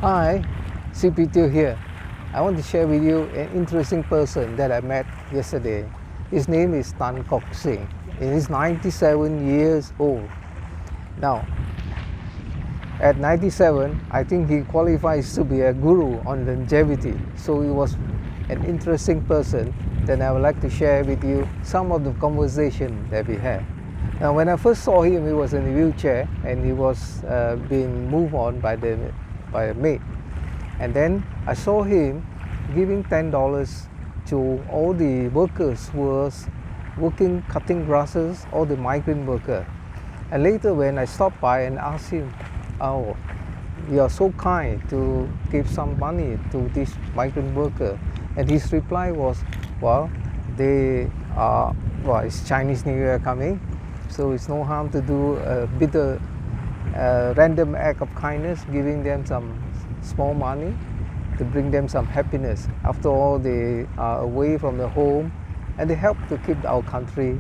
Hi, CP2 here. I want to share with you an interesting person that I met yesterday. His name is Tan Kok Sing. He is 97 years old. Now, at 97, I think he qualifies to be a guru on longevity. So he was an interesting person that I would like to share with you some of the conversation that we had. Now, when I first saw him, he was in a wheelchair and he was being moved on by a maid. And then I saw him giving $10 to all the workers who was working, cutting grasses, all the migrant workers. And later when I stopped by and asked him, oh, you are so kind to give some money to this migrant worker. And his reply was, well, it's Chinese New Year coming, so it's no harm to do a bit of random act of kindness, giving them some small money to bring them some happiness. After all, they are away from the home and they help to keep our country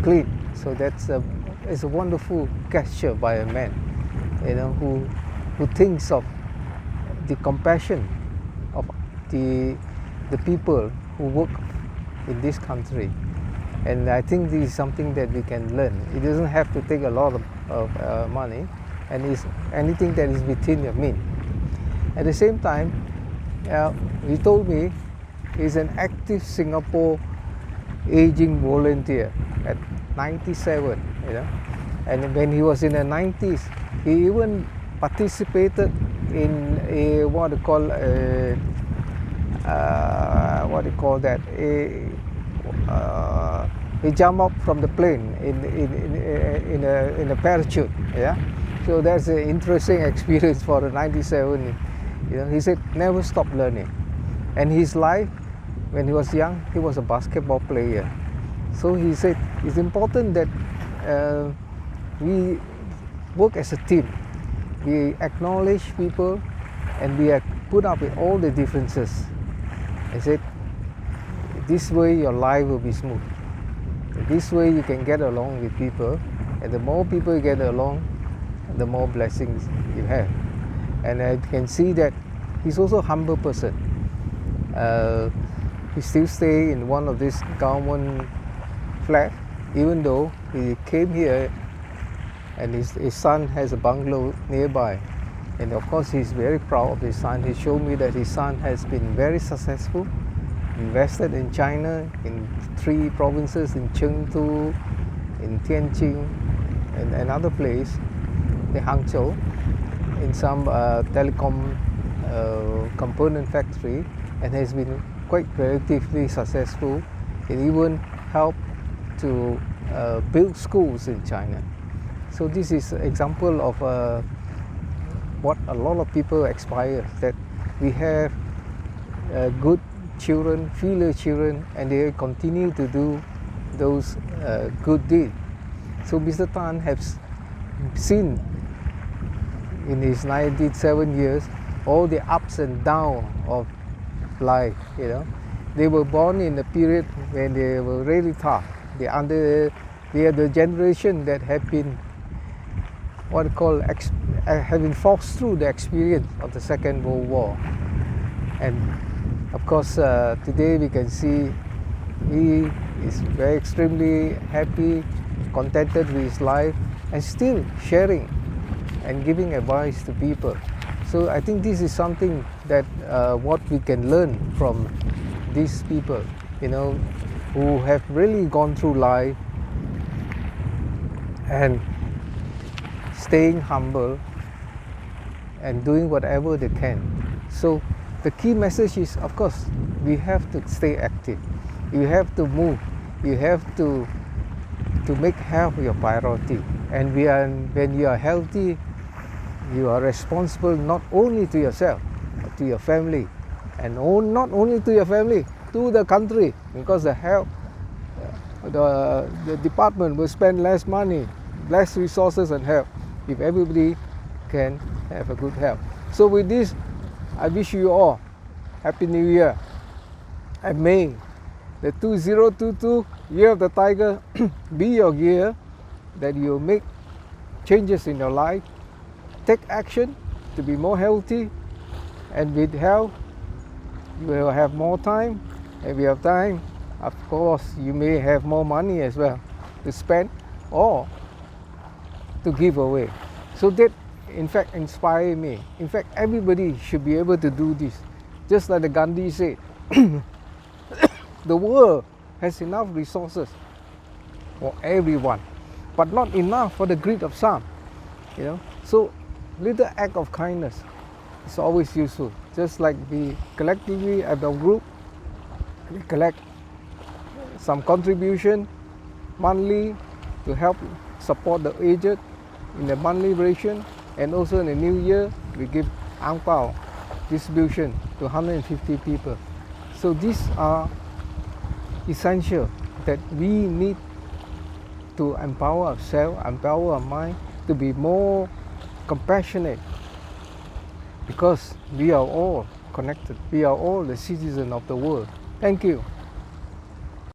clean. So it's a wonderful gesture by a man, who thinks of the compassion of the people who work in this country. And I think this is something that we can learn. It doesn't have to take a lot of money, and it's anything that is within your means. At the same time, he told me he's an active Singapore aging volunteer at 97, And when he was in the 90s, he even participated in a he jumped up from the plane in a parachute. So that's an interesting experience for a 97. He said never stop learning. And his life, when he was young, he was a basketball player. So he said it's important that we work as a team. We acknowledge people and we put up with all the differences. He said, this way your life will be smooth. This way you can get along with people, and the more people you get along, the more blessings you have. And I can see that he's also a humble person. He still stays in one of these government flats, even though he came here and his son has a bungalow nearby. And of course he's very proud of his son. He showed me that his son has been very successful, invested in China, in 3 provinces, in Chengdu, in Tianjin, and another place, in Hangzhou, in some telecom component factory, and has been quite relatively successful. It even helped to build schools in China. So this is an example of what a lot of people aspire, that we have good children, filial children, and they continue to do those good deeds. So Mr. Tan has seen in his 97 years all the ups and downs of life. They were born in a period when they were really tough. They are the generation that have been having forced through the experience of the Second World War. And of course, today we can see he is very extremely happy, contented with his life, and still sharing and giving advice to people. So I think this is something that what we can learn from these people, who have really gone through life and staying humble and doing whatever they can. So the key message is, of course, we have to stay active. You have to move. You have to make health your priority. And when you are healthy, you are responsible not only to yourself, but to your family. And not only to your family, to the country, because the department will spend less money, less resources and help if everybody can have a good health. So with this, I wish you all Happy New Year. And may the 2022 Year of the Tiger be your year that you make changes in your life, take action, to be more healthy, and with health you will have more time, and with time, of course, you may have more money as well to spend or to give away. So that in fact inspired me. In fact, everybody should be able to do this. Just like the Gandhi said, the world has enough resources for everyone, but not enough for the greed of some. So little act of kindness is always useful. Just like we collectively at our group, we collect some contribution monthly to help support the aged in the monthly ration, and also in the new year we give ang pao distribution to 150 people. So these are essential that we need to empower ourselves, empower our mind to be more compassionate, because we are all connected. We are all the citizens of the world. Thank you.